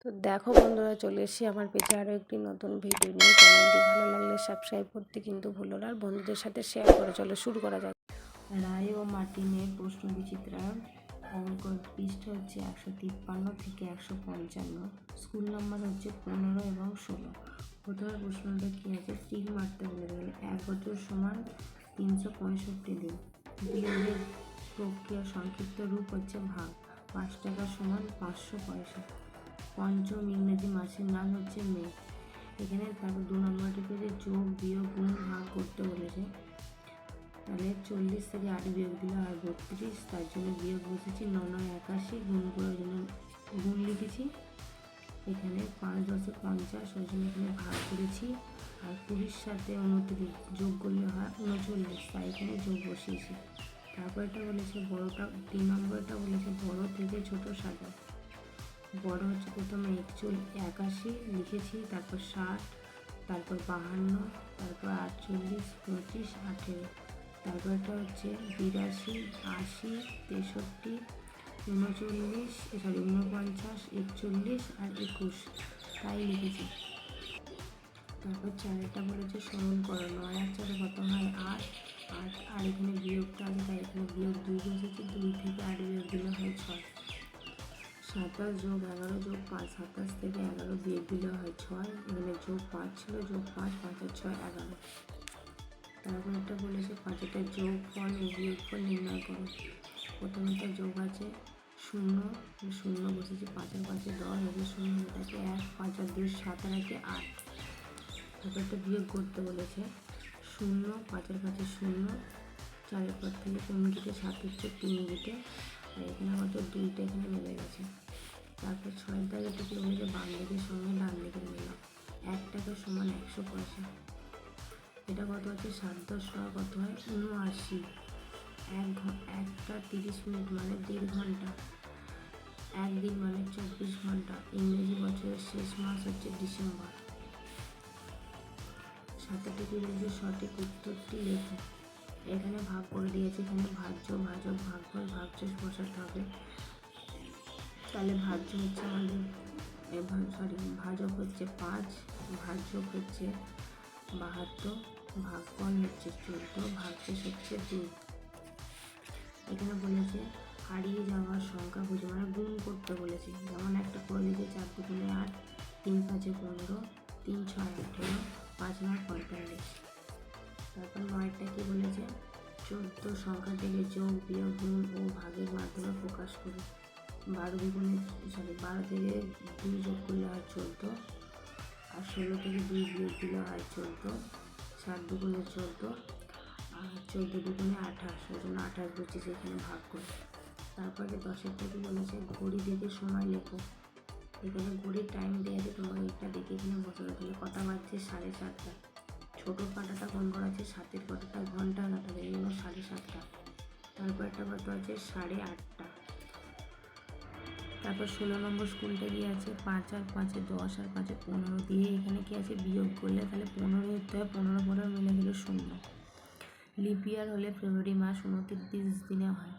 তো দেখো বন্ধুরা, চলে এসেছি আমার পেজে আরও একটি নতুন ভিডিও নিয়ে। চ্যানেলটি ভালো লাগলে সাবস্ক্রাইব করতে কিন্তু ভুলো না, আর বন্ধুদের সাথে শেয়ার করে। চলো শুরু করা যাক। রায় ও মার্টিনের প্রশ্ন বিচিত্রার অঙ্ক পৃষ্ঠা হচ্ছে 153 থেকে 155, স্কুল নাম্বার হচ্ছে 15 এবং 16। প্রথমে প্রশ্নটা কী আছে, টিক মারতে বলে গেলে 1 বছর সমান 365 দিন। বিয়োগের প্রক্রিয়া সংক্ষিপ্ত রূপ হচ্ছে ভাগ। 5 টাকা সমান 500 পয়সা। পঞ্চম ইংরেজি মাসের নাম হচ্ছে মে। এখানে তারপর 2 নম্বরটি পেয়েছে যোগ বিয়োগ গুণ ভাগ করতে বলেছে। তাহলে 40 থেকে 8 বিয়োগ দিলে হয় 32, তার জন্য বিয়োগ বসেছি। 9 9 81 গুণ করার জন্য গুণ লিখেছি। এখানে 5 10 50, ওই জন্য এখানে ভাগ করেছি। আর 20 সাথে 29 যোগ করলে হয় 39, তাই এখানে যোগ বসিয়েছি। তারপরটা বলেছে বড়টা, 3 নম্বরটা বলেছে বড় থেকে ছোট সাজা। বড় হচ্ছে প্রথমে 81 লিখেছি, তারপর 60, তারপর 52, তারপর 48, 25, 18। তারপরটা হচ্ছে 82, 80, 63, 39, 49, 41 আর 21, তাই লিখেছি। তারপর চারেরটা বলেছে সরল করো। 9 আর 4 কত হয় 8, আর এখানে বিয়োগটা আছে, তাই এখানে বিয়োগ 2 বসেছে। 2 থেকে 8 বিয়োগ দিলে হয় 6। 27 যোগ 11 যোগ 5, 27 থেকে 11 বিয়োগ দিলে হয় 6। এখানে যোগ 5 ছিল, যোগ 5, 5 আর 6 11। তারপর একটা বলেছে 5টা যোগ ফল ও বিয়োগ ফল নির্ণয় করো। প্রথমেটা যোগ আছে 0, 0 বসেছে। 5 আর 5 10, এবার 0 এটাকে 1, 5 আর 2 7 আর 1 8। তারপর একটা বিয়োগ করতে বলেছে 0, 5 আর 5 0, 4 পর থেকে 3 কেটে 7 হচ্ছে 3 কেটে, আর এখানে হয়তো 2টা এখানে মিলে গেছে। তারপর 6 দাগেরটাকে বলেছে বাম দিকের সঙ্গে ডান দিকের মিলাও। 1 টাকা সমান 100 পয়সা। এটা কত হচ্ছে 7 10 কত হয় 79। 1টা 30 মিনিট মানে 1.5 ঘন্টা। 1 দিন মানে 24 ঘন্টা। ইংরেজি বছরের শেষ মাস হচ্ছে ডিসেম্বর। 7টি বলেছে সঠিক উত্তরটি লেখো। এখানে ভাগ করে দিয়েছে, এখানে ভাজ্য ভাজক ভাগফল ভাগশেষ বসাতে হবে। তাহলে ভাজ্য হচ্ছে আমাদের ভাজক হচ্ছে 5, ভাজক হচ্ছে 72, ভাগফল হচ্ছে 14, ভাগশেষ হচ্ছে 2। এখানে বলেছে হারিয়ে যাওয়ার সংখ্যা খুঁজে, মানে গুণ করতে বলেছে। যেমন একটা করে দিয়েছে 4 2 8, 3 5 15, 3 6 18, 5 9 45। তারপর 9টা কি বলেছে 14 সংখ্যা থেকে যোগ বিয়োগ গুণ ও ভাগের মাধ্যমে প্রকাশ করি। 12 থেকে 2 যোগ করলে হয় 14, আর 16 থেকে 2 বিয়োগ দিলে হয় 14, 7 2 14, আর 14 2 28, ওই জন্য 28 বসেছে এখানে ভাগ করে। তারপরে 10 থেকে বলেছে ঘড়ি দেখে সময় লেখো। এখানে ঘড়ির টাইম দেওয়া আছে, তোমাকে এটা দেখে এখানে বসাতে হবে। কটা বাজছে 7:30। ছোটো কাঁটাটা কোন করা আছে, 7-এর কাঁটাটা ঘন্টা কাটা, এই জন্য 7:30। তারপর একটা কত আছে 8:30। তারপর 16 নম্বর স্কুলটা গিয়ে আছে 5 আর 5 10 আর 5 15 দিয়ে এখানে কি আছে বিয়োগ করলে তাহলে 15 হতে হয়, 15 15 মিলে গেলে 0। লিপ ইয়ার হলে ফেব্রুয়ারি মাস 29 দিনে হয়।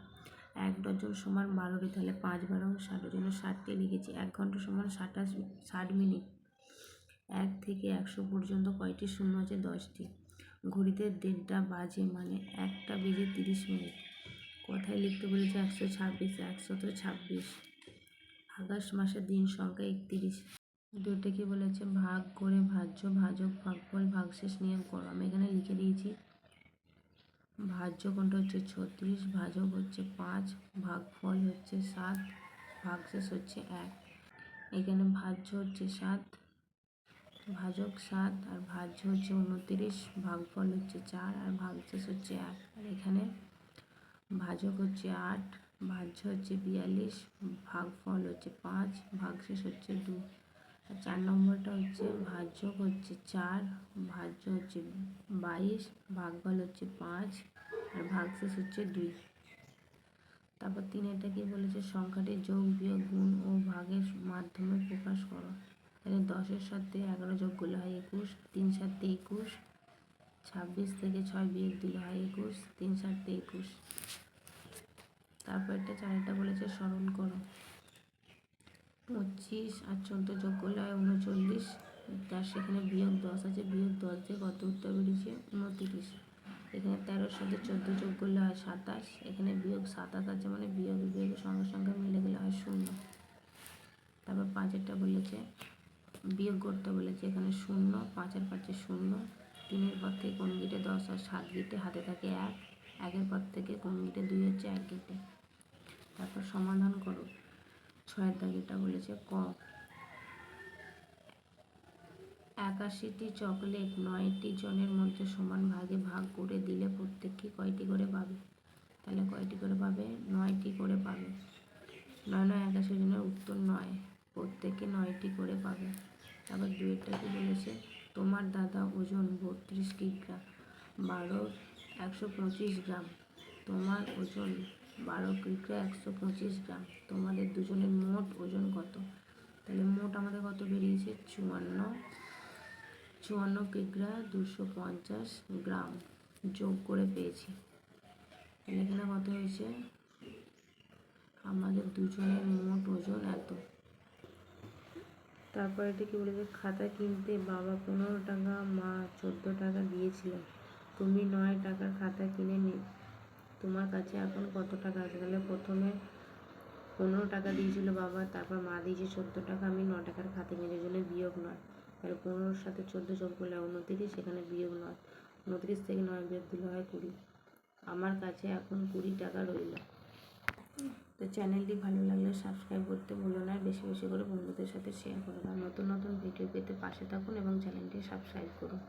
1 ডজন সমান 12টি, তাহলে 5 12 60, জন্য 60টি লিখেছি। 1 ঘন্টা সমান 60 মিনিট। 1 থেকে 100 পর্যন্ত কয়টি শূন্য আছে 10টি। ঘড়িতে 1:30 বাজে মানে 1টা বেজে 30 মিনিট। কথায় লিখতে বলেছে 126, 126। আগস্ট মাসের দিন সংখ্যা 31। দুটো কি বলেছে ভাগ করে ভাজ্য ভাজক ভাগফল ভাগশেষ নিয়োগ করো। আমি এখানে লিখে দিয়েছি। ভাজ্য কোনটা হচ্ছে 36, ভাজক হচ্ছে 5, ভাগফল হচ্ছে 7, ভাগশেষ হচ্ছে 1। এখানে ভাজ্য হচ্ছে 7, ভাজক 7, আর ভাজ্য হচ্ছে 29, ভাগফল হচ্ছে 4, আর ভাগশেষ হচ্ছে 1। আর এখানে ভাজক হচ্ছে 8, ভাজ্য হচ্ছে 42, ভাগফল হচ্ছে 5, ভাগশেষ হচ্ছে 2। আর 4 নম্বরটা হচ্ছে ভাজক হচ্ছে 4, ভাজ্য হচ্ছে 22, ভাগফল হচ্ছে 5, আর ভাগশেষ হচ্ছে 2। তারপর 3এটা কি বলেছে সংখ্যাটি যোগ বিয়োগ গুণ ও ভাগের মাধ্যমে প্রকাশ করো। তাহলে 10-এর সাথে 11 যোগ করলে হয় 21, 3 7 21, 26 থেকে 6 বিয়োগ দিলে হয় 21, 3 7 21। তারপর একটা 4এটা বলেছে সরল করো। 25 আর 14 যোগ করলে হয় 39, তার সেখানে বিয়োগ 10 আছে, বিয়োগ 10 দিয়ে কত উত্তর বেরিয়েছে 29। এখানে 13-র সাথে 14 যোগ করলে হয় 27, এখানে বিয়োগ 27 আছে মানে বিয়োগ বিয়োগের সঙ্গে সঙ্গে মিলে গেলে হয় 0। তারপর 5-এরটা বলেছে বিয়োগ করতে বলেছে, এখানে 0, 5-এর পাশে 0, 3-এর পর থেকে কোন গিটে 10 আর 7 গিটে হাতে থাকে 1, 1-এর পর থেকে কোন গিটে 2 হচ্ছে 1 গিটে। তারপর সমাধান করো। 6-এর দাগেটা বলেছে ক, 81টি চকলেট 9টি জনের মধ্যে সমান ভাগে ভাগ করে দিলে প্রত্যেককে কয়টি করে পাবে? তাহলে কয়টি করে পাবে? 9টি করে পাবে। 9 9 81 জনের উত্তর 9, প্রত্যেকে 9টি করে পাবে। তারপর 2-এরটা কি বলেছে, তোমার দাদা ওজন 32 কিগ্রা, 12 125 গ্রাম, তোমার ওজন 12 কিগ্রা 125 গ্রাম, তোমাদের দুজনের মোট ওজন কত? তাহলে মোট আমাদের কত বেরিয়েছে 54 কিগ্রা 250 গ্রাম যোগ করে পেয়েছি। তাহলে এখানে কত হয়েছে, আমাদের দুজনের মোট ওজন এত। তারপর এটা কি বলেছে, খাতা কিনতে বাবা 15 টাকা, মা 14 টাকা দিয়েছিলেন, তুমি 9 টাকার খাতা কিনে তোমার কাছে এখন কত টাকা আছে? তাহলে প্রথমে 15 টাকা দিয়েছিল বাবা, তারপর মা দিয়েছে 14 টাকা, আমি 9 টাকার খাতা কিনে, জন্য বিয়োগ 9। তাহলে 15-র সাথে 14 যোগ করলে 29, সেখানে বিয়োগ 9, 29 থেকে 9 বিয়োগ দিলে হয় 20। আমার কাছে এখন 20 টাকা রইল। তো চ্যানেলটি ভালো লাগলে সাবস্ক্রাইব করতে ভুলো না, বেশি বেশি করে বন্ধুদের সাথে শেয়ার করো। আর নতুন নতুন ভিডিও পেতে পাশে থাকুন এবং চ্যানেলটি সাবস্ক্রাইব করুন।